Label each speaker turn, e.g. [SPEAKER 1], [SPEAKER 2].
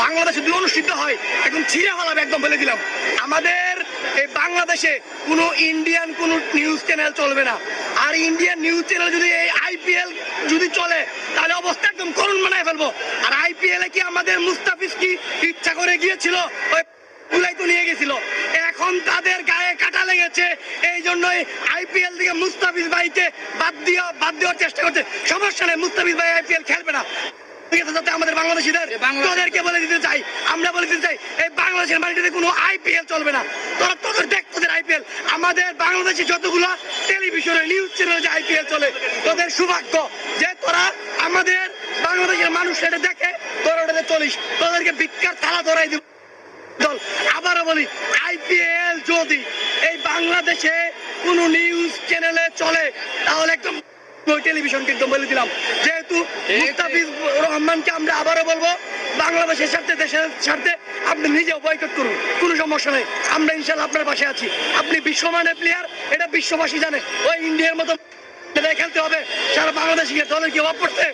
[SPEAKER 1] বাংলাদেশে যদি অনুষ্ঠিত হয় একদম ছিঁড়ে ফেলাবে, একদম বলে দিলাম। আমাদের এই বাংলাদেশে কোনো ইন্ডিয়ান কোনো নিউজ চ্যানেল চলবে না। আর ইন্ডিয়ান নিউজ চ্যানেল যদি এই আইপিএল যদি চলে তাহলে অবস্থা একদম করুণ বানায় ফেলবো। আর আইপিএল এ কি আমাদের মুস্তাফিজ কি ইচ্ছা করে গিয়েছিল? গুলাই তো নিয়ে গেছিল, এখন তাদের গায়ে কাটা লেগেছে, এই জন্যই আইপিএল থেকে মুস্তাফিজ ভাইকে বাদ দেওয়ার চেষ্টা করছে। সমস্যা নেই, মুস্তাফিজ ভাই আইপিএল খেলবে না। যাতে আমাদের বাংলাদেশিদের তোদেরকে বলে দিতে চাই, আমরা বলে দিতে চাই, এই বাংলাদেশের মাটিতে কোনো আইপিএল চলবে না। তোরা তোদের দেখ তোদের আইপিএল, আমাদের বাংলাদেশে যতগুলো টেলিভিশনে নিউজ চ্যানেলে যে আইপিএল চলে, তোদের সৌভাগ্য যে তোরা আমাদের বাংলাদেশের মানুষ এটা দেখে, তোরা ওটাতে চলিস, তোদেরকে ভিক্ষার থালা ধরাই দিব। আবারও বলি, আইপিএল যদি এই বাংলাদেশে কোন নিউজ চ্যানেলে চলে তাহলে একদম টেলিভিশন কিন্তু বলে দিলাম। যেহেতু মুস্তাফিজ রহমানকে আমরা আবারও বলবো, বাংলাদেশের স্বার্থে দেশের স্বার্থে আপনি নিজেও বয়কট করুন, কোনো সমস্যা নেই, আমরা ইনশাল্লাহ আপনার পাশে আছি। আপনি বিশ্বমানের প্লেয়ার, এটা বিশ্ববাসী জানে। ওই ইন্ডিয়ার মতো খেলতে হবে, সারা বাংলাদেশি দলের কি অভাব পড়ছে?